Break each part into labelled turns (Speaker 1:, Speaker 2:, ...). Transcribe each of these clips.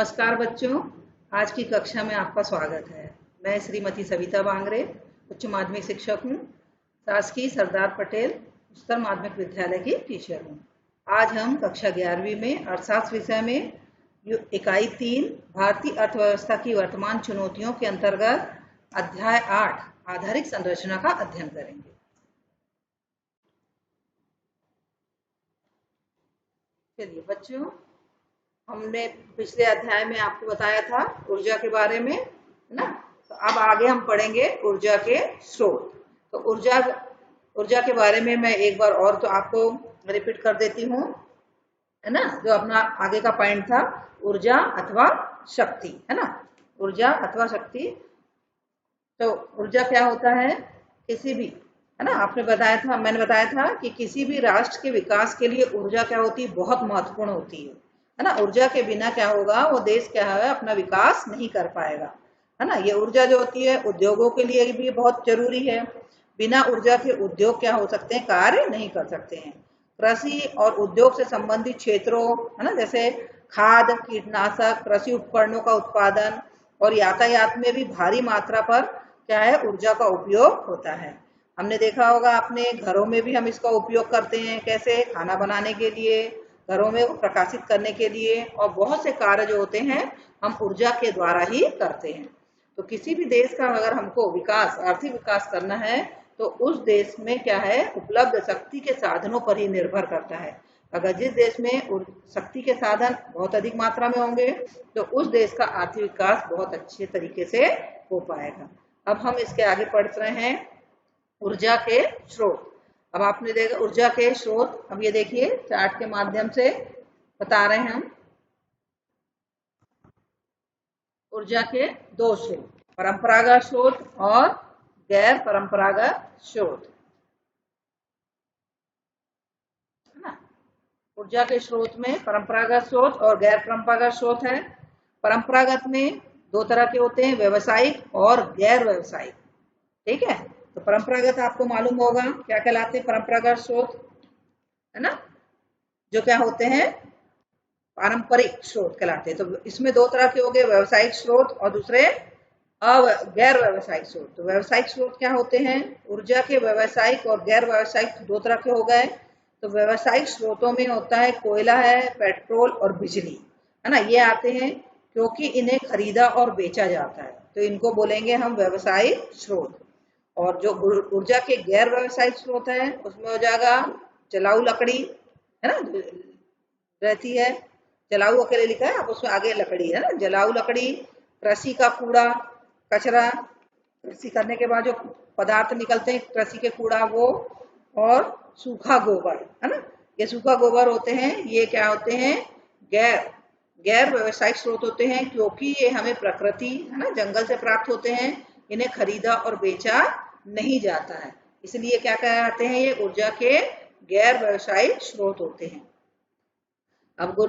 Speaker 1: नमस्कार बच्चों, आज की कक्षा में आपका स्वागत है। मैं श्रीमती सविता बांगरे उच्च माध्यमिक शिक्षक हूँ। शासकीय सरदार पटेल उच्चतर माध्यमिक विद्यालय की टीचर हूँ। आज हम कक्षा 11वीं में अर्थशास्त्र विषय में इकाई 3 भारतीय अर्थव्यवस्था की वर्तमान चुनौतियों के अंतर्गत अध्याय 8 आधारिक संरचना का अध्ययन करेंगे। चलिए बच्चों, हमने पिछले अध्याय में आपको बताया था ऊर्जा के बारे में, है ना। तो अब आगे हम पढ़ेंगे ऊर्जा के स्रोत। तो ऊर्जा के बारे में मैं एक बार और तो आपको रिपीट कर देती हूँ, है ना। जो अपना आगे का पॉइंट था, ऊर्जा अथवा शक्ति, है ना। ऊर्जा अथवा शक्ति। तो ऊर्जा क्या होता है, किसी भी, है ना, मैंने बताया था कि किसी भी राष्ट्र के विकास के लिए ऊर्जा क्या होती है, बहुत महत्वपूर्ण होती है ना। ऊर्जा के बिना क्या होगा, वो देश क्या है अपना विकास नहीं कर पाएगा, है ना। ये ऊर्जा जो होती है उद्योगों के लिए भी बहुत जरूरी है। बिना ऊर्जा के उद्योग क्या हो सकते हैं, कार्य नहीं कर सकते हैं। कृषि और उद्योग से संबंधित क्षेत्रों, है ना, जैसे खाद, कीटनाशक, कृषि उपकरणों का उत्पादन और यातायात में भी भारी मात्रा पर क्या है, ऊर्जा का उपयोग होता है। हमने देखा होगा, अपने घरों में भी हम इसका उपयोग करते हैं। कैसे? खाना बनाने के लिए, घरों में प्रकाशित करने के लिए, और बहुत से कार्य जो होते हैं हम ऊर्जा के द्वारा ही करते हैं। तो किसी भी देश का अगर हमको विकास, आर्थिक विकास करना है, तो उस देश में क्या है, उपलब्ध शक्ति के साधनों पर ही निर्भर करता है। अगर जिस देश में शक्ति के साधन बहुत अधिक मात्रा में होंगे, तो उस देश का आर्थिक विकास बहुत अच्छे तरीके से हो पाएगा। अब हम इसके आगे पढ़ रहे हैं ऊर्जा के स्रोत। अब आपने देखा ऊर्जा के स्रोत, अब ये देखिए चार्ट के माध्यम से बता रहे हैं हम। ऊर्जा के दो स्रोत, परंपरागत स्रोत और गैर परंपरागत स्रोत, है ना। ऊर्जा के स्रोत में परंपरागत स्रोत और गैर परंपरागत स्रोत है। परंपरागत में दो तरह के होते हैं, व्यवसायिक और गैर व्यवसायिक। ठीक है। तो परंपरागत आपको मालूम होगा क्या कहलाते हैं, परंपरागत स्रोत, है ना, जो क्या होते हैं, पारंपरिक स्रोत कहलाते हैं। तो इसमें दो तरह के हो गए, व्यवसायिक स्रोत और दूसरे गैर व्यवसायिक स्रोत। तो व्यवसायिक स्रोत क्या होते हैं, ऊर्जा के व्यवसायिक और गैर व्यवसायिक दो तरह के हो गए। तो व्यवसायिक स्रोतों में होता है कोयला है, पेट्रोल और बिजली, है ना, ये आते हैं क्योंकि इन्हें खरीदा और बेचा जाता है, तो इनको बोलेंगे हम व्यवसायिक स्रोत। और जो ऊर्जा के गैर व्यवसायिक स्रोत है, उसमें हो जाएगा जलाऊ लकड़ी, है ना, रहती है। जलाऊ अकेले लिखा है, आप उसमें आगे लकड़ी, है ना, जलाऊ लकड़ी, कृषि का कूड़ा कचरा, कृषि करने के बाद जो पदार्थ निकलते हैं कृषि के कूड़ा वो, और सूखा गोबर, है ना। ये सूखा गोबर होते हैं, ये क्या होते हैं, गैर व्यवसायिक स्रोत होते हैं, क्योंकि ये हमें प्रकृति, है ना, जंगल से प्राप्त होते हैं। इन्हें खरीदा और बेचा नहीं जाता है, इसलिए क्या कहते हैं, ये ऊर्जा के गैर व्यवसायिक स्रोत होते हैं। अब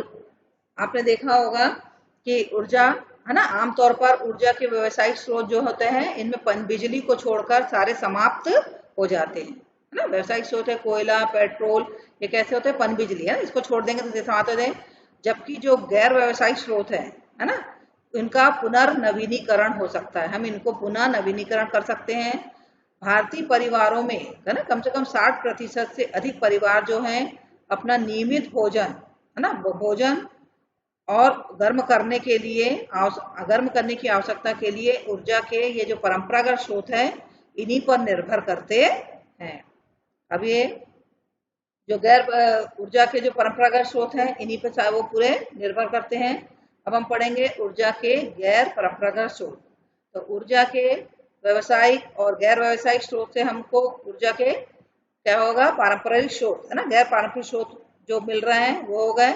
Speaker 1: आपने देखा होगा कि ऊर्जा, है ना, आमतौर पर ऊर्जा के व्यवसायिक स्रोत जो होते हैं, इनमें बिजली को छोड़कर सारे समाप्त हो जाते हैं, है ना। व्यवसायिक स्रोत है कोयला, पेट्रोल, ये कैसे होते हैं, पनबिजली, है ना, इसको छोड़ देंगे तो समाप्त हो जाए। जबकि जो गैर व्यवसायिक स्रोत है ना, इनका पुनर्नवीनीकरण हो सकता है, हम इनको पुनः नवीनीकरण कर सकते हैं। भारतीय परिवारों में, है ना, कम से कम 60% से अधिक परिवार जो हैं अपना नियमित भोजन, है ना, भोजन और गर्म करने की आवश्यकता के लिए ऊर्जा के ये जो परंपरागत स्रोत है इन्हीं पर निर्भर करते हैं। अब ये जो गैर ऊर्जा के जो परंपरागत स्रोत हैं इन्हीं पर वो पूरे निर्भर करते हैं। अब हम पढ़ेंगे ऊर्जा के गैर परंपरागत स्रोत। तो ऊर्जा के व्यवसायिक और गैर व्यवसायिक स्रोत से हमको ऊर्जा के क्या होगा, पारंपरिक स्रोत, है ना, गैर पारंपरिक स्रोत जो मिल रहे हैं वो हो गए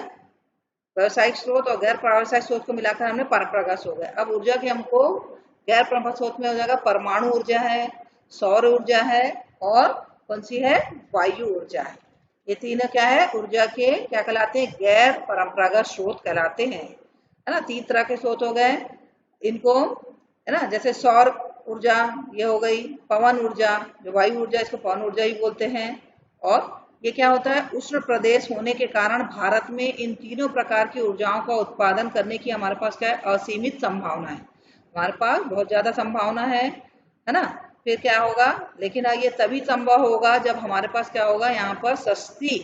Speaker 1: व्यवसायिक स्रोत, और गैर व्यावसायिक स्रोत को मिलाकर हमने परंपरागत हो गए। अब ऊर्जा के हमको गैर परंपरागत स्रोत में हो जाएगा परमाणु ऊर्जा है, सौर ऊर्जा है, और कौन सी है, वायु ऊर्जा है। ये तीनों क्या है, ऊर्जा के क्या कहलाते हैं, गैर परंपरागत स्रोत कहलाते हैं, है ना। 3 तरह के स्रोत हो गए इनको, है ना, जैसे सौर ऊर्जा ये हो गई, पवन ऊर्जा जो वायु ऊर्जा, इसको पवन ऊर्जा ही बोलते हैं, और ये क्या होता है, उष्ण प्रदेश होने के कारण भारत में इन तीनों प्रकार की ऊर्जाओं का उत्पादन करने की हमारे पास क्या है, असीमित संभावना है। हमारे पास बहुत ज्यादा संभावना है ना। फिर क्या होगा, लेकिन ये तभी संभव होगा जब हमारे पास क्या होगा, यहाँ पर सस्ती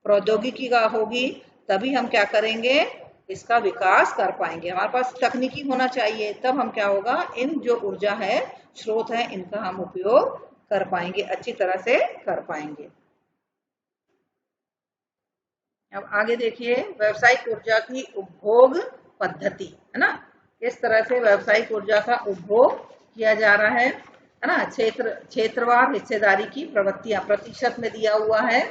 Speaker 1: प्रौद्योगिकी का होगी, तभी हम क्या करेंगे, इसका विकास कर पाएंगे। हमारे पास तकनीकी होना चाहिए, तब हम क्या होगा, इन जो ऊर्जा है, स्रोत है, इनका हम उपयोग कर पाएंगे, अच्छी तरह से कर पाएंगे। अब आगे देखिए, व्यावसायिक ऊर्जा की उपभोग पद्धति, है ना। किस तरह से व्यावसायिक ऊर्जा का उपभोग किया जा रहा है ना। क्षेत्रवार हिस्सेदारी की प्रवृत्तियां प्रतिशत में दिया हुआ है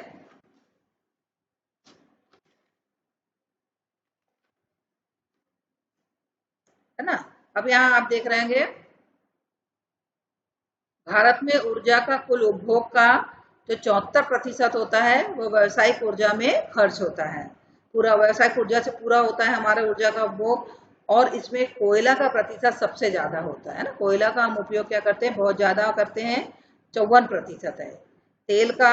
Speaker 1: ना। अब यहाँ आप देख रहे होंगे, भारत में ऊर्जा का कुल उपभोग का जो 74% होता है वो व्यावसायिक ऊर्जा में खर्च होता है। पूरा व्यावसायिक ऊर्जा से पूरा होता है हमारा ऊर्जा का उपभोग। और इसमें कोयला का प्रतिशत सबसे ज्यादा होता है ना। कोयला का हम उपयोग क्या करते हैं, बहुत ज्यादा करते हैं, 54% है। तेल का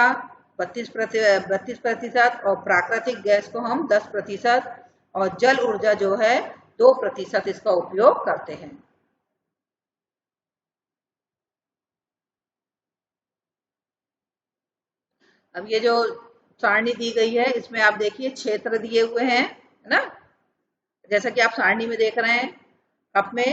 Speaker 1: 32% और प्राकृतिक गैस को हम 10% और जल ऊर्जा जो है 2% इसका उपयोग करते हैं। अब ये जो सारणी दी गई है, इसमें आप देखिए क्षेत्र दिए हुए हैं, है ना। जैसा कि आप सारणी में देख रहे हैं, अपने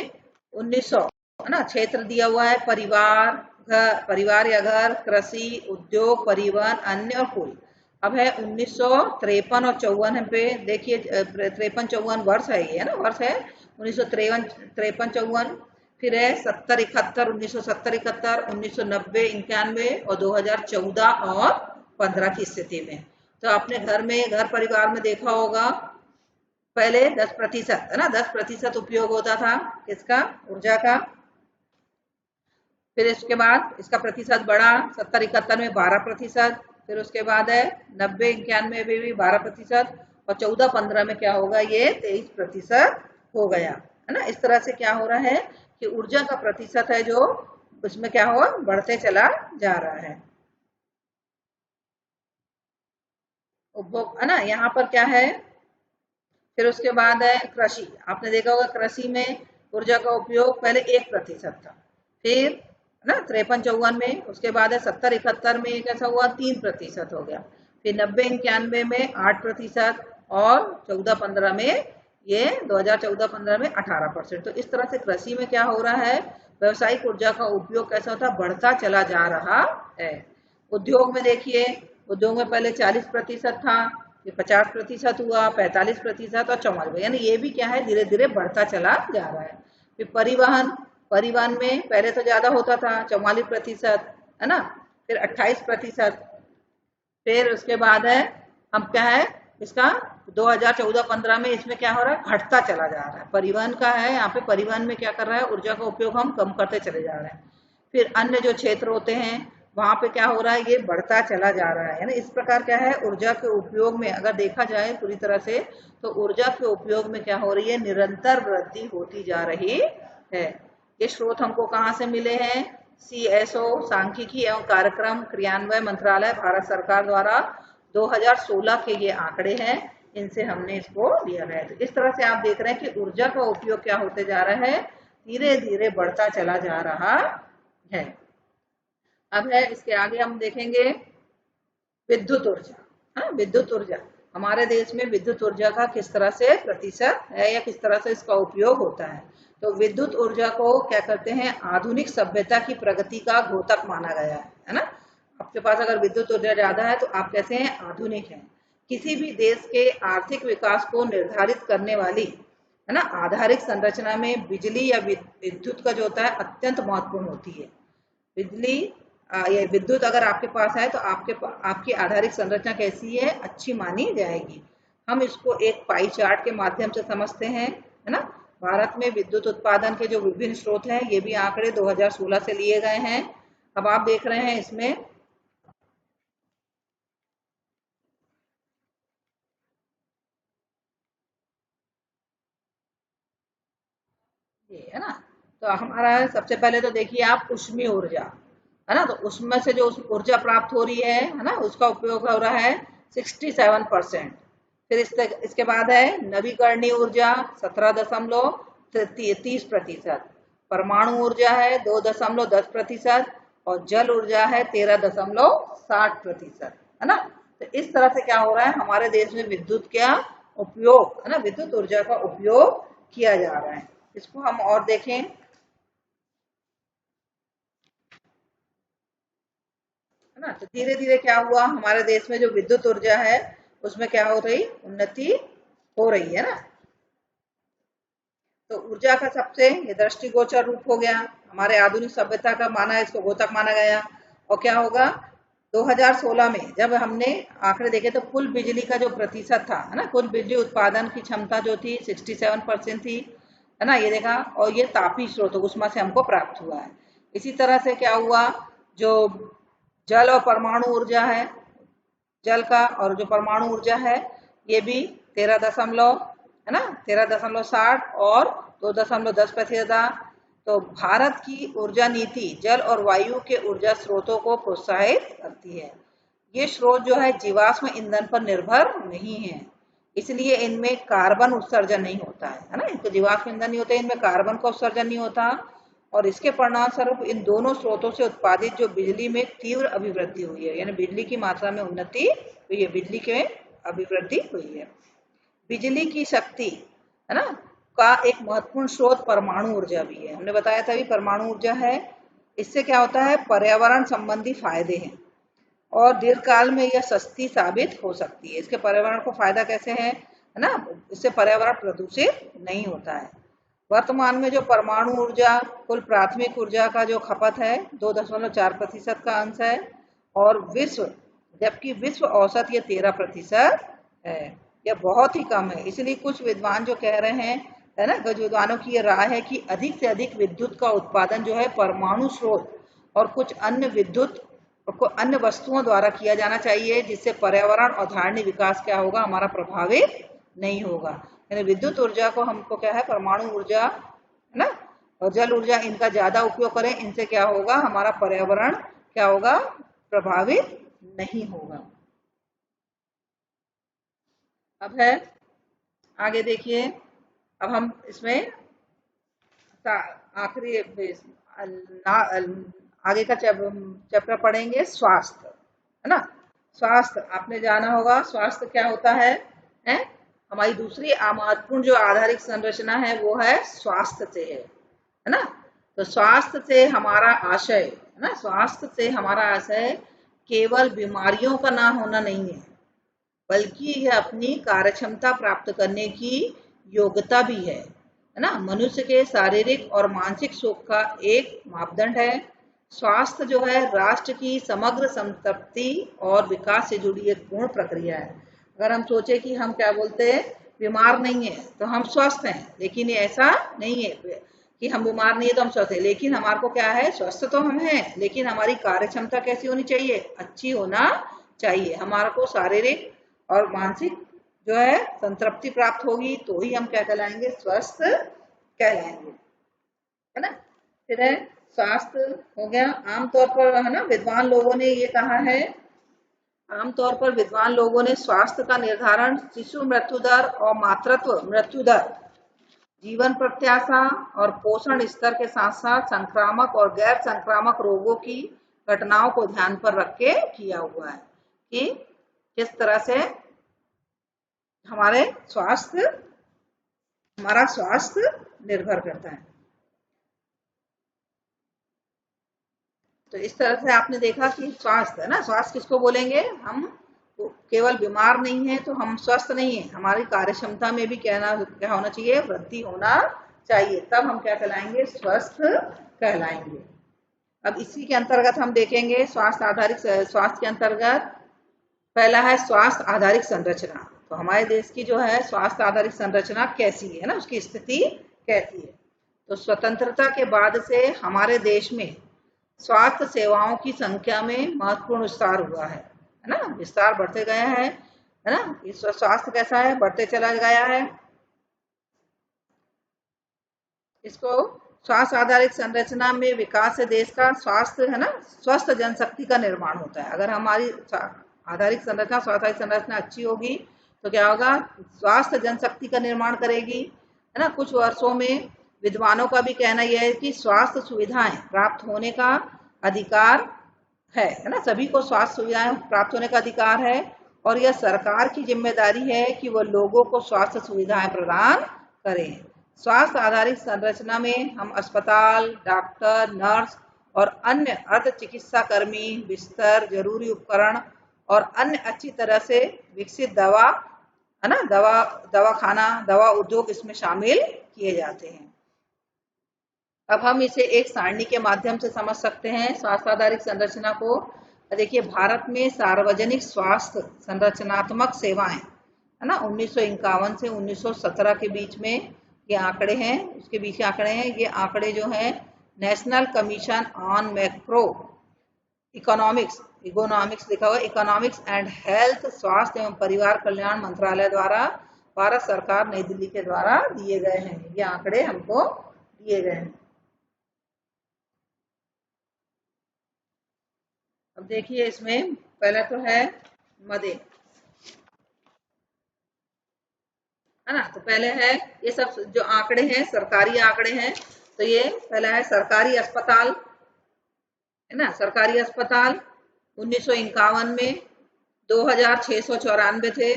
Speaker 1: 1900, है ना, क्षेत्र दिया हुआ है, परिवार, घर, परिवार या घर, कृषि, उद्योग, परिवहन, अन्य और कुल। अब है 1953 और 54 पे देखिए, 53-54 वर्ष है, ये है ना, वर्ष है 1953-54। फिर है 70-71, 1970-71, 1990, 91 और 2014 और 15 की स्थिति में। तो आपने घर में, घर परिवार में देखा होगा, पहले 10% है ना, 10% उपयोग होता था इसका, ऊर्जा का। फिर इसके बाद इसका प्रतिशत बढ़ा, 70-71 में 12%। फिर उसके बाद है 90-91 में भी 12%। और 14-15 में क्या होगा, ये 23% हो गया, है ना। इस तरह से क्या हो रहा है कि ऊर्जा का प्रतिशत है जो उसमें क्या हो, बढ़ते चला जा रहा है, उपभोग, है ना। यहाँ पर क्या है, फिर उसके बाद है कृषि। आपने देखा होगा कृषि में ऊर्जा का उपयोग पहले 1% था, फिर ना 53-54 में, उसके बाद है 70-71 में कैसा हुआ, 3% हो गया। फिर 90-91 में 8% और 14-15 में, ये 2014-15 में 18%। तो इस तरह से कृषि में क्या हो रहा है, व्यवसायिक ऊर्जा का उपयोग कैसा होता, बढ़ता चला जा रहा है। उद्योग में देखिए, उद्योग में पहले 40% था, फिर 50% हुआ, 45% और 44, यानी ये भी क्या है, धीरे धीरे बढ़ता चला जा रहा है। फिर परिवहन, परिवहन में पहले तो ज्यादा होता था, 44%, है ना। फिर 28%। फिर उसके बाद है, हम क्या है इसका, 2014-15 में इसमें क्या हो रहा है, घटता चला जा रहा है। परिवहन का है, यहाँ पे परिवहन में क्या कर रहा है, ऊर्जा का उपयोग हम कम करते चले जा रहे हैं। फिर अन्य जो क्षेत्र होते हैं, वहां पे क्या हो रहा है, ये बढ़ता चला जा रहा है ना। इस प्रकार क्या है, ऊर्जा के उपयोग में अगर देखा जाए पूरी तरह से, तो ऊर्जा के उपयोग में क्या हो रही है, निरंतर वृद्धि होती जा रही है। ये स्रोत हमको कहाँ से मिले हैं, CSO सांख्यिकी एवं कार्यक्रम क्रियान्वयन मंत्रालय, भारत सरकार द्वारा 2016 के ये आंकड़े हैं, इनसे हमने इसको लिया है। तो इस तरह से आप देख रहे हैं कि ऊर्जा का उपयोग क्या होते जा रहा है, धीरे धीरे बढ़ता चला जा रहा है। अब है इसके आगे हम देखेंगे विद्युत ऊर्जा, हाँ, विद्युत ऊर्जा हमारे देश में विद्युत ऊर्जा का किस तरह से प्रतिशत है या किस तरह से इसका उपयोग होता है। तो विद्युत ऊर्जा को क्या करते हैं, आधुनिक सभ्यता की प्रगति का घोतक माना गया है ना। आपके पास अगर विद्युत ऊर्जा ज्यादा है तो आप कैसे हैं, आधुनिक हैं। किसी भी देश के आर्थिक विकास को निर्धारित करने वाली, है ना, आधारिक संरचना में बिजली या विद्युत का जो होता है अत्यंत महत्वपूर्ण होती है। बिजली या विद्युत अगर आपके पास है तो आपकी आधारिक संरचना कैसी है, अच्छी मानी जाएगी। हम इसको एक पाई चार्ट के माध्यम से समझते हैं, है ना। भारत में विद्युत उत्पादन के जो विभिन्न स्रोत हैं, ये भी आंकड़े 2016 से लिए गए हैं। अब आप देख रहे हैं इसमें, ये है ना। तो हमारा सबसे पहले तो देखिए आप, ऊष्मीय ऊर्जा, है ना। तो उसमें से जो ऊर्जा प्राप्त हो रही है ना, उसका उपयोग हो रहा है 67%। फिर इसके बाद है नवीकरणीय ऊर्जा 17.30%, परमाणु ऊर्जा है 2.10%, और जल ऊर्जा है 13.60%, है ना। तो इस तरह से क्या हो रहा है, हमारे देश में विद्युत का उपयोग, है ना, विद्युत ऊर्जा का उपयोग किया जा रहा है। इसको हम और देखें, है ना। तो धीरे धीरे क्या हुआ, हमारे देश में जो विद्युत ऊर्जा है उसमें क्या हो रही, उन्नति हो रही है ना। तो ऊर्जा का सबसे ये दृष्टिगोचर रूप हो गया, हमारे आधुनिक सभ्यता का माना, इसको गोतक माना गया। और क्या होगा, 2016 में जब हमने आंकड़े देखे तो कुल बिजली का जो प्रतिशत था, है ना, कुल बिजली उत्पादन की क्षमता जो थी 67% थी, है ना, ये देखा। और ये तापीय स्रोत उष्मा से हमको प्राप्त हुआ है। इसी तरह से क्या हुआ, जो जल और परमाणु ऊर्जा है, जल का और जो परमाणु ऊर्जा है ये भी 13 है ना, 13.60 और 2.10% था। तो भारत की ऊर्जा नीति जल और वायु के ऊर्जा स्रोतों को प्रोत्साहित करती है। ये स्रोत जो है जीवाश्म ईंधन पर निर्भर नहीं है, इसलिए इनमें कार्बन उत्सर्जन नहीं होता है ना। इनके जीवाश्म ईंधन नहीं होते, इनमें कार्बन का उत्सर्जन नहीं होता। और इसके परिणाम स्वरूप इन दोनों स्रोतों से उत्पादित जो बिजली में तीव्र अभिवृद्धि हुई है, यानी बिजली की मात्रा में उन्नति हुई है, बिजली के अभिवृद्धि हुई है। बिजली की शक्ति, है ना, का एक महत्वपूर्ण स्रोत परमाणु ऊर्जा भी है। हमने बताया था भी परमाणु ऊर्जा है। इससे क्या होता है, पर्यावरण संबंधी फायदे हैं और दीर्घकाल में यह सस्ती साबित हो सकती है। इसके पर्यावरण को फायदा कैसे है ना, इससे पर्यावरण प्रदूषित नहीं होता है। वर्तमान में जो परमाणु ऊर्जा कुल प्राथमिक ऊर्जा का जो खपत है 2.4% का अंश है, और जबकि विश्व औसत ये 13% है। यह बहुत ही कम है। इसलिए कुछ विद्वान जो कह रहे हैं, है ना, कुछ विद्वानों की ये राय है कि अधिक से अधिक विद्युत का उत्पादन जो है परमाणु स्रोत और कुछ अन्य विद्युत को अन्य वस्तुओं द्वारा किया जाना चाहिए, जिससे पर्यावरण और धारणीय विकास क्या होगा, हमारा प्रभावित नहीं होगा। यानी विद्युत ऊर्जा को हमको क्या है, परमाणु ऊर्जा, है ना, और जल ऊर्जा, इनका ज्यादा उपयोग करें। इनसे क्या होगा, हमारा पर्यावरण क्या होगा, प्रभावित नहीं होगा। अब है आगे देखिए, अब हम इसमें आखिरी आगे का चैप्टर पढ़ेंगे, स्वास्थ्य, है ना। स्वास्थ्य आपने जाना होगा, स्वास्थ्य क्या होता है? हमारी दूसरी महत्वपूर्ण जो आधारिक संरचना है वो है स्वास्थ्य से है ना। तो स्वास्थ्य से हमारा आशय, है ना, स्वास्थ्य से हमारा आशय केवल बीमारियों का ना होना नहीं है, बल्कि यह अपनी कार्यक्षमता प्राप्त करने की योग्यता भी है ना। मनुष्य के शारीरिक और मानसिक सुख का एक मापदंड है। स्वास्थ्य जो है राष्ट्र की समग्र संतृप्ति और विकास से जुड़ी एक पूर्ण प्रक्रिया है। अगर हम सोचे कि हम क्या बोलते हैं, बीमार नहीं है तो हम स्वस्थ हैं, लेकिन ये ऐसा नहीं है कि हम बीमार नहीं है तो हम स्वस्थ हैं। लेकिन हमारे को क्या है, स्वस्थ तो हम हैं, लेकिन हमारी कार्य क्षमता कैसी होनी चाहिए, अच्छी होना चाहिए। हमारे को शारीरिक और मानसिक जो है संतृप्ति प्राप्त होगी तो ही हम क्या कहलाएंगे, स्वस्थ कहलाएंगे, है ना। फिर है स्वास्थ्य हो गया। आमतौर पर, है ना, विद्वान लोगों ने ये कहा है, आमतौर पर विद्वान लोगों ने स्वास्थ्य का निर्धारण शिशु मृत्यु दर और मातृत्व मृत्यु दर, जीवन प्रत्याशा और पोषण स्तर के साथ साथ संक्रामक और गैर संक्रामक रोगों की घटनाओं को ध्यान पर रख के किया हुआ है कि किस तरह से हमारे स्वास्थ्य, हमारा स्वास्थ्य निर्भर करता है। तो इस तरह से आपने देखा कि स्वास्थ्य, है ना, स्वास्थ्य किसको बोलेंगे, हम केवल बीमार नहीं है तो हम स्वस्थ नहीं है, हमारी कार्य क्षमता में भी क्या होना चाहिए, वृद्धि होना चाहिए, तब हम क्या कहलाएंगे, स्वस्थ कहलाएंगे। अब इसी के अंतर्गत हम देखेंगे स्वास्थ्य आधारित, स्वास्थ्य के अंतर्गत पहला है स्वास्थ्य आधारित संरचना। तो हमारे देश की जो है स्वास्थ्य आधारित संरचना कैसी है ना, उसकी स्थिति कैसी है। तो स्वतंत्रता के बाद से हमारे देश में स्वास्थ्य सेवाओं की संख्या में महत्वपूर्ण विस्तार हुआ है ना, विस्तार बढ़ते गया है ना। इस स्वास्थ्य कैसा है, बढ़ते चला गया है। इसको स्वास्थ्य आधारित संरचना में विकास से देश का स्वास्थ्य है ना, स्वस्थ जनशक्ति का निर्माण होता है। अगर हमारी आधारित संरचना, स्वास्थ्य आधारित संरचना अच्छी होगी तो क्या होगा, स्वास्थ्य जनशक्ति का निर्माण करेगी, है ना। कुछ वर्षों में विद्वानों का भी कहना यह है कि स्वास्थ्य सुविधाएं प्राप्त होने का अधिकार है ना, सभी को स्वास्थ्य सुविधाएं प्राप्त होने का अधिकार है और यह सरकार की जिम्मेदारी है कि वह लोगों को स्वास्थ्य सुविधाएं प्रदान करें। स्वास्थ्य आधारित संरचना में हम अस्पताल, डॉक्टर, नर्स और अन्य अर्ध चिकित्सा कर्मी, बिस्तर, जरूरी उपकरण और अन्य अच्छी तरह से विकसित दवा, है ना, दवाखाना, दवा उद्योग इसमें शामिल किए जाते हैं। अब हम इसे एक सारणी के माध्यम से समझ सकते हैं स्वास्थ्य आधारित संरचना को। देखिए, भारत में सार्वजनिक स्वास्थ्य संरचनात्मक सेवाएं, है ना, 1951 से 1917 के बीच में ये आंकड़े हैं, उसके बीच के आंकड़े हैं। ये आंकड़े जो हैं national commission on macro economics लिखा हुआ, इकोनॉमिक्स एंड हेल्थ, स्वास्थ्य एवं परिवार कल्याण मंत्रालय द्वारा भारत सरकार नई दिल्ली के द्वारा दिए गए हैं। ये आंकड़े हमको दिए गए हैं। अब देखिए, इसमें पहला तो है मदे, है ना। तो पहले है, ये सब जो आंकड़े हैं सरकारी आंकड़े हैं। तो ये पहला है सरकारी अस्पताल, है ना। सरकारी अस्पताल 1951 में 2694 थे,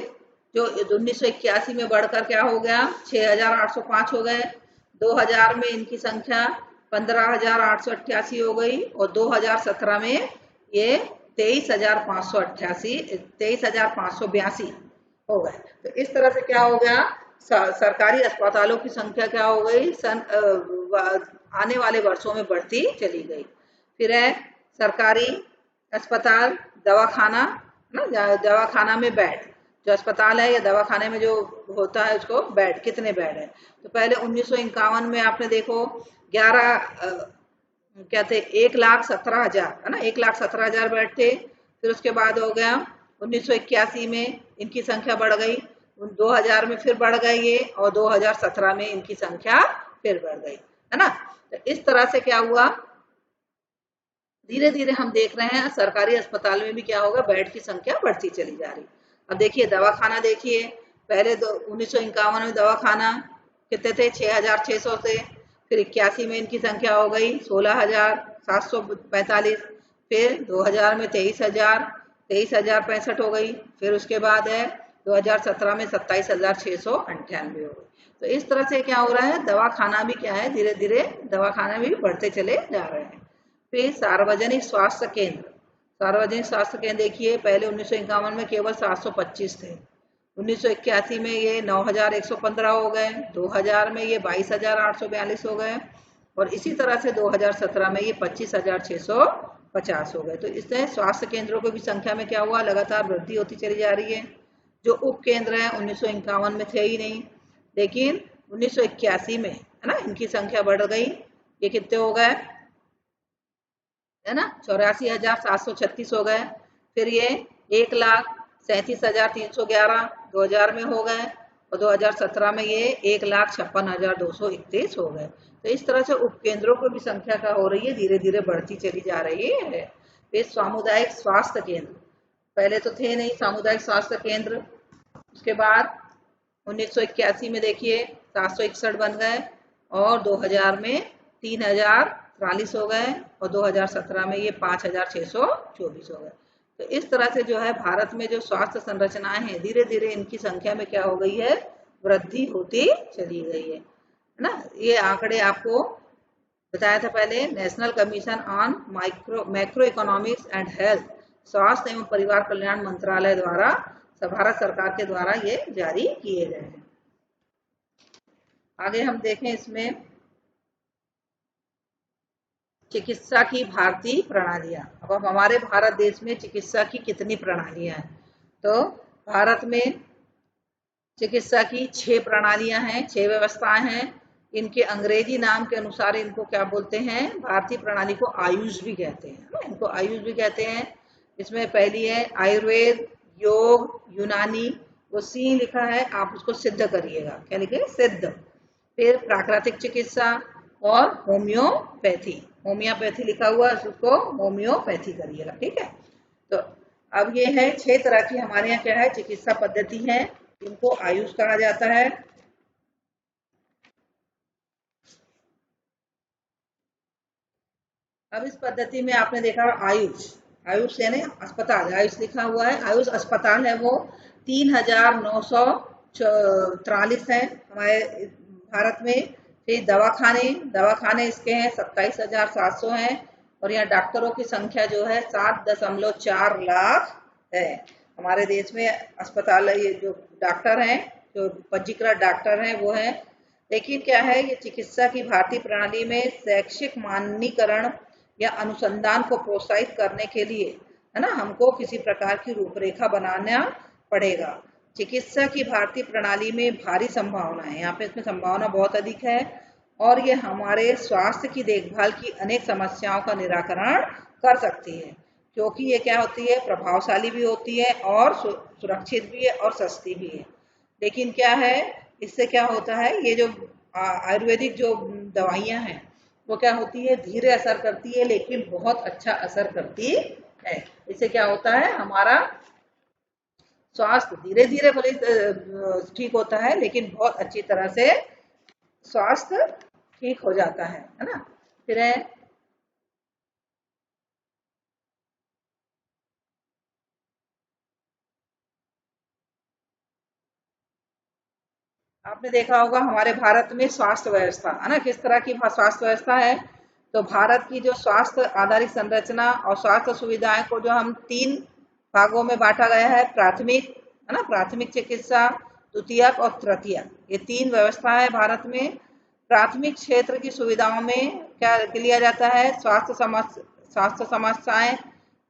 Speaker 1: जो 1981 में बढ़कर क्या हो गया, 6805 हो गए। 2000 में इनकी संख्या 15888 हो गई और 2017 में ये 23,582 हो गए। तो इस तरह से क्या हो गया, सरकारी अस्पतालों की संख्या क्या हो गई, आने वाले वर्षों में बढ़ती चली गई। फिर है सरकारी अस्पताल, दवाखाना ना, दवाखाना में बेड, जो अस्पताल है या दवाखाने में जो होता है उसको बेड, कितने बेड है। तो पहले 1951 में आपने देखो 1,17,000, है ना, 1,17,000 बेड थे। फिर उसके बाद हो गया 1981 में इनकी संख्या बढ़ गई, 2000 में फिर बढ़ गई ये, और 2017 में इनकी संख्या फिर बढ़ गई, है ना। तो इस तरह से क्या हुआ, धीरे धीरे हम देख रहे हैं सरकारी अस्पताल में भी क्या होगा, बेड की संख्या बढ़ती चली जा रही। अब देखिए दवाखाना, देखिए पहले 1951 में दवाखाना कितने थे, 6,600 थे। फिर 81 में इनकी संख्या हो गई 16,745। फिर 2000 में 23,065 हो गई। फिर उसके बाद है 2017 में 27,698 हो गई। तो इस तरह से क्या हो रहा है, दवाखाना भी क्या है, धीरे धीरे दवाखाना भी बढ़ते चले जा रहे हैं। फिर सार्वजनिक स्वास्थ्य केंद्र, सार्वजनिक स्वास्थ्य केंद्र देखिए, पहले 1951 में केवल 725 थे, 1981 में ये 9,115 हो गए, 2000 में ये 22,842 हो गए और इसी तरह से 2017 में ये 25,650 हो गए। तो इससे स्वास्थ्य केंद्रों की भी संख्या में क्या हुआ, लगातार वृद्धि होती चली जा रही है। जो उप केंद्र है 1951 में थे ही नहीं, लेकिन 1981 में, है ना, इनकी संख्या बढ़ गई। ये कितने हो गए, है ना, 84,736 हो गए। फिर ये 1,37,311 2000 में हो गए और 2017 में ये 1,56,231 हो गए। तो इस तरह से उपकेंद्रों की भी संख्या क्या हो रही है, धीरे धीरे बढ़ती चली जा रही है। फिर सामुदायिक स्वास्थ्य केंद्र, पहले तो थे नहीं सामुदायिक स्वास्थ्य केंद्र। उसके बाद 1981 में देखिए 761 बन गए और 2000 में 3,043 हो गए और 2017 में ये 5,624 हो गए। तो इस तरह से जो है भारत में जो स्वास्थ्य संरचनाएं हैं, धीरे धीरे इनकी संख्या में क्या हो गई है, वृद्धि होती चली गई है ना। ये आंकड़े आपको बताया था पहले, national commission on macro economics and health, स्वास्थ्य एवं परिवार कल्याण मंत्रालय द्वारा, भारत सरकार के द्वारा ये जारी किए गए हैं। आगे हम देखें इसमें चिकित्सा की भारतीय प्रणालियां। अब हमारे भारत देश में चिकित्सा की कितनी प्रणालियां हैं, तो भारत में चिकित्सा की 6 प्रणालियां हैं, 6 व्यवस्थाएं हैं। इनके अंग्रेजी नाम के अनुसार इनको क्या बोलते हैं, भारतीय प्रणाली को आयुष भी कहते हैं, इनको आयुष भी कहते हैं। इसमें पहली है आयुर्वेद, योग, यूनानी, वो सी लिखा है, आप उसको सिद्ध करिएगा, क्या लिखे, सिद्ध। फिर प्राकृतिक चिकित्सा, और होम्योपैथी, होम्योपैथी लिखा हुआ है, उसको होम्योपैथी करिएगा, ठीक है। तो अब ये है 6 तरह की हमारे यहाँ क्या है चिकित्सा पद्धति है, इनको आयुष कहा जाता है। अब इस पद्धति में आपने देखा आयुष, आयुष यानी अस्पताल, आयुष लिखा हुआ है, आयुष अस्पताल है वो 3943 है हमारे भारत में। फिर दवाखाने, दवाखाने इसके हैं 27,700 हैं, और यहाँ डॉक्टरों की संख्या जो है 7.4 लाख है हमारे देश में। अस्पताल ये जो डॉक्टर हैं, जो पंजीकृत डॉक्टर हैं वो है। लेकिन क्या है, ये चिकित्सा की भारतीय प्रणाली में शैक्षिक मानकीकरण या अनुसंधान को प्रोत्साहित करने के लिए, है ना, हमको किसी प्रकार की रूपरेखा बनाना पड़ेगा। चिकित्सा की भारतीय प्रणाली में भारी संभावना है, यहाँ पे इसमें संभावना बहुत अधिक है, और ये हमारे स्वास्थ्य की देखभाल की अनेक समस्याओं का निराकरण कर सकती है, क्योंकि ये क्या होती है, प्रभावशाली भी होती है और सुरक्षित भी है और सस्ती भी है। लेकिन क्या है, इससे क्या होता है, ये जो आयुर्वेदिक जो दवाइयाँ हैं वो क्या होती है, धीरे असर करती है लेकिन बहुत अच्छा असर करती है। इससे क्या होता है, हमारा स्वास्थ्य धीरे धीरे भले ठीक होता है लेकिन बहुत अच्छी तरह से स्वास्थ्य ठीक हो जाता है ना। फिर है आपने देखा होगा हमारे भारत में स्वास्थ्य व्यवस्था है ना, किस तरह की स्वास्थ्य व्यवस्था है। तो भारत की जो स्वास्थ्य आधारित संरचना और स्वास्थ्य सुविधाएं को जो हम 3 भागों में बांटा गया है, प्राथमिक, है ना, प्राथमिक चिकित्सा, द्वितीयक और तृतीयक, ये 3 व्यवस्था है भारत में। प्राथमिक क्षेत्र की सुविधाओं में क्या लिया जाता है, स्वास्थ्य समस्याएं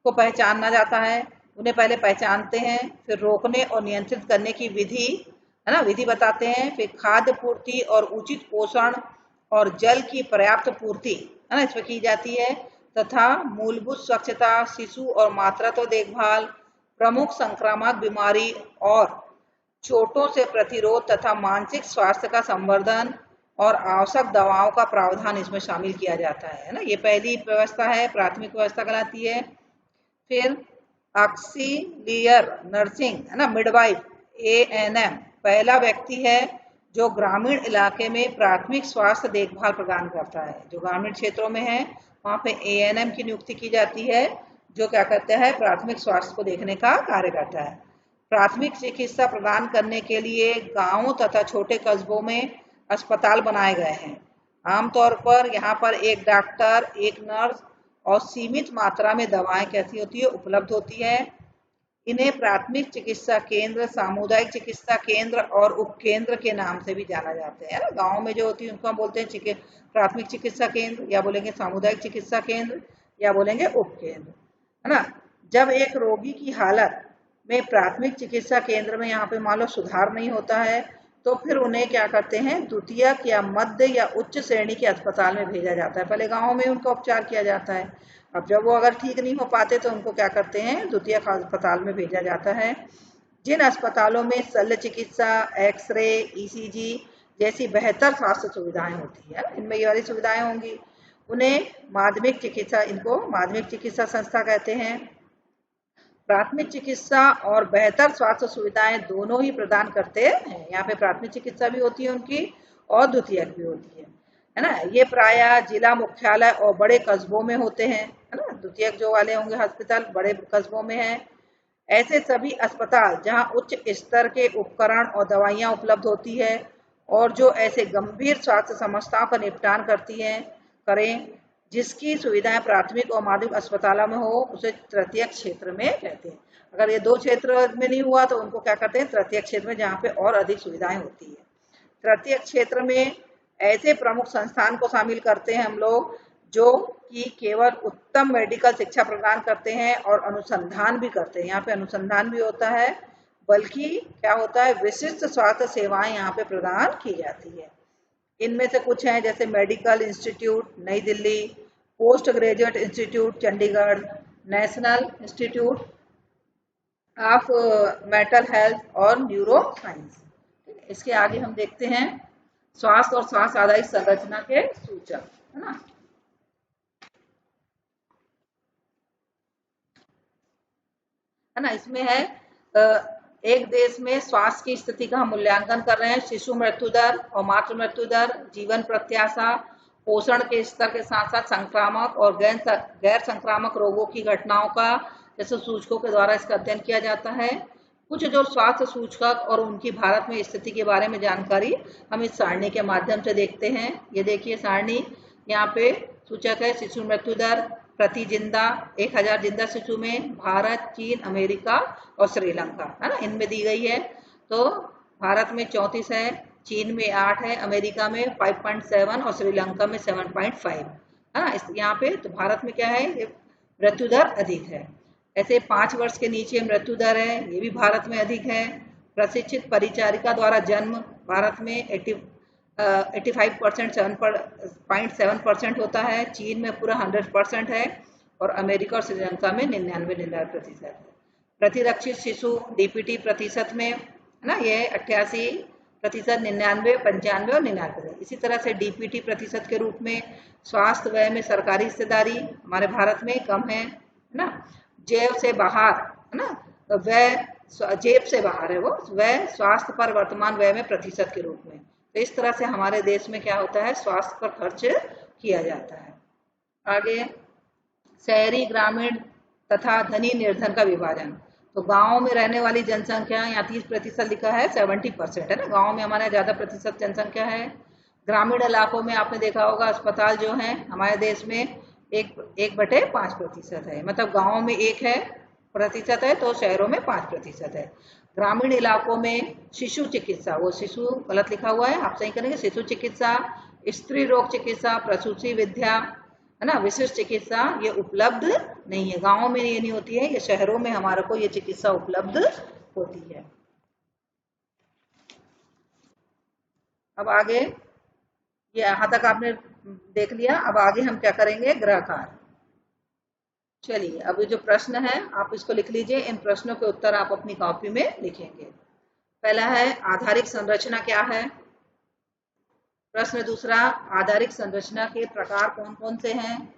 Speaker 1: को पहचाना जाता है, उन्हें पहले पहचानते हैं, फिर रोकने और नियंत्रित करने की विधि, है ना, विधि बताते हैं। फिर खाद्य पूर्ति और उचित पोषण और जल की पर्याप्त पूर्ति, है ना, इसमें की जाती है, तथा मूलभूत स्वच्छता, शिशु और मातृत्व देखभाल, प्रमुख संक्रामक बीमारी और चोटों से प्रतिरोध तथा मानसिक स्वास्थ्य का संवर्धन और आवश्यक दवाओं का प्रावधान इसमें शामिल किया जाता है ना। ये पहली व्यवस्था है, प्राथमिक व्यवस्था कहलाती है। फिर ऑक्सीलियर नर्सिंग, है ना, मिडवाइफ, ANM पहला व्यक्ति है जो ग्रामीण इलाके में प्राथमिक स्वास्थ्य देखभाल प्रदान करता है। जो ग्रामीण क्षेत्रों में है वहाँ पे ANM की नियुक्ति की जाती है, जो क्या करता है, प्राथमिक स्वास्थ्य को देखने का कार्य करता है। प्राथमिक चिकित्सा प्रदान करने के लिए गांवों तथा छोटे कस्बों में अस्पताल बनाए गए हैं। आमतौर पर यहाँ पर एक डॉक्टर, एक नर्स और सीमित मात्रा में दवाएं कैसी होती है, उपलब्ध होती है। इन्हें प्राथमिक चिकित्सा केंद्र, सामुदायिक चिकित्सा केंद्र और उपकेंद्र के नाम से भी जाना जाता है। गांव में जो होती है उनको हम बोलते हैं प्राथमिक चिकित्सा केंद्र, या बोलेंगे सामुदायिक चिकित्सा केंद्र, या बोलेंगे उपकेंद्र, है ना। जब एक रोगी की हालत में प्राथमिक चिकित्सा केंद्र में यहाँ पे मान लो सुधार नहीं होता है, तो फिर उन्हें क्या करते हैं, द्वितीयक या मध्य या उच्च श्रेणी के अस्पताल में भेजा जाता है। पहले गाँव में उनका उपचार किया जाता है, अब जब वो अगर ठीक नहीं हो पाते तो उनको क्या करते हैं, द्वितीयक अस्पताल में भेजा जाता है। जिन अस्पतालों में शल्य चिकित्सा, एक्सरे, ECG जैसी बेहतर स्वास्थ्य सुविधाएं होती है, इनमें ये वाली सुविधाएं होंगी, उन्हें माध्यमिक चिकित्सा, इनको माध्यमिक चिकित्सा संस्था कहते हैं। प्राथमिक चिकित्सा और बेहतर स्वास्थ्य सुविधाएं दोनों ही प्रदान करते हैं। यहाँ पे प्राथमिक चिकित्सा भी होती है उनकी और द्वितीयक भी होती है ना। ये प्रायः जिला मुख्यालय और बड़े कस्बों में होते हैं, है ना। द्वितीयक जो वाले होंगे अस्पताल बड़े कस्बों में है। ऐसे सभी अस्पताल जहां उच्च स्तर के उपकरण और दवाइयां उपलब्ध होती है और जो ऐसे गंभीर स्वास्थ्य समस्याओं का निपटान करें जिसकी सुविधाएं प्राथमिक और माध्यमिक अस्पतालों में हो, उसे तृतीयक क्षेत्र में कहते हैं। अगर ये 2 क्षेत्र में नहीं हुआ तो उनको क्या करते हैं, तृतीयक क्षेत्र में, जहाँ पे और अधिक सुविधाएं होती है। तृतीयक क्षेत्र में ऐसे प्रमुख संस्थान को शामिल करते हैं हम लोग जो कि केवल उत्तम मेडिकल शिक्षा प्रदान करते हैं और अनुसंधान भी करते हैं। यहाँ पे अनुसंधान भी होता है, बल्कि क्या होता है, विशिष्ट स्वास्थ्य सेवाएं यहाँ पे प्रदान की जाती है। इनमें से कुछ हैं जैसे मेडिकल इंस्टीट्यूट नई Delhi, post graduate institute Chandigarh, national institute of mental health और न्यूरो साइंस। इसके आगे हम देखते हैं स्वास्थ्य और स्वास्थ्य आधारित संरचना के सूचक, है ना। है ना, इसमें है एक देश में स्वास्थ्य की स्थिति का हम मूल्यांकन कर रहे हैं। शिशु मृत्यु दर और मातृ मृत्यु दर, जीवन प्रत्याशा, पोषण के स्तर के साथ साथ संक्रामक और गैर संक्रामक रोगों की घटनाओं का जैसे सूचकों के द्वारा इसका अध्ययन किया जाता है। कुछ जो स्वास्थ्य सूचक और उनकी भारत में स्थिति के बारे में जानकारी हम इस सारणी के माध्यम से देखते हैं। ये देखिए सारणी, यहाँ पे सूचक है शिशु मृत्यु दर प्रति जिंदा 1000 जिंदा शिशु में भारत, चीन, अमेरिका और श्रीलंका, है ना, इनमें दी गई है। तो भारत में 34 है, चीन में 8 है, अमेरिका में 5.7 और श्रीलंका में 7.5, है ना। यहाँ पे तो भारत में क्या है, मृत्यु दर अधिक है। ऐसे 5 वर्ष के नीचे मृत्यु दर है, ये भी भारत में अधिक है। प्रशिक्षित परिचारिका द्वारा जन्म भारत में 85% 7.7% होता है, चीन में पूरा 100% है और अमेरिका और श्रीलंका में 99% है। प्रतिरक्षित शिशु डीपीटी प्रतिशत में, है ना, ये 88%, 99, 95 और 99। इसी तरह से डीपीटी प्रतिशत के रूप में स्वास्थ्य व्यय में सरकारी हिस्सेदारी हमारे भारत में कम है ना। जेब से बाहर, है ना, व्यय जेब से बाहर है वो व्यय स्वास्थ्य पर वर्तमान व्यय में प्रतिशत के रूप में। तो इस तरह से हमारे देश में क्या होता है, स्वास्थ्य पर खर्च किया जाता है। आगे शहरी, ग्रामीण तथा धनी निर्धन का विभाजन। तो गांव में रहने वाली जनसंख्या यहाँ 30% लिखा है, 70% है ना, गांव में हमारे ज्यादा प्रतिशत जनसंख्या है। ग्रामीण इलाकों में आपने देखा होगा अस्पताल जो है हमारे देश में 1/5% है, मतलब गाँव में 1% है तो शहरों में 5% है। ग्रामीण इलाकों में शिशु चिकित्सा, वो शिशु गलत लिखा हुआ है, आप सही करेंगे, शिशु चिकित्सा, स्त्री रोग चिकित्सा, प्रसूति विद्या, है ना, विशिष्ट चिकित्सा ये उपलब्ध नहीं है। गाँव में ये नहीं होती है, ये शहरों में हमारे को ये चिकित्सा उपलब्ध होती है। अब आगे ये यहाँ तक आपने देख लिया, अब आगे हम क्या करेंगे, गृह कार्य। चलिए अब ये जो प्रश्न है आप इसको लिख लीजिए, इन प्रश्नों के उत्तर आप अपनी कॉपी में लिखेंगे। पहला है आधारिक संरचना क्या है। प्रश्न दूसरा, आधारिक संरचना के प्रकार कौन कौन से हैं।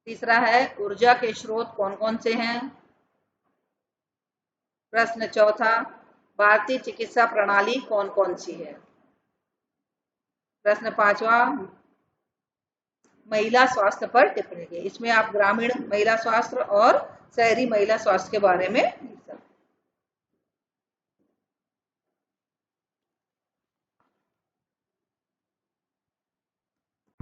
Speaker 1: तीसरा है ऊर्जा के स्रोत कौन कौन से हैं। प्रश्न चौथा, भारतीय चिकित्सा प्रणाली कौन कौन सी है। प्रश्न पांचवा, महिला स्वास्थ्य पर टिप्पणी। इसमें आप ग्रामीण महिला स्वास्थ्य और शहरी महिला स्वास्थ्य के बारे में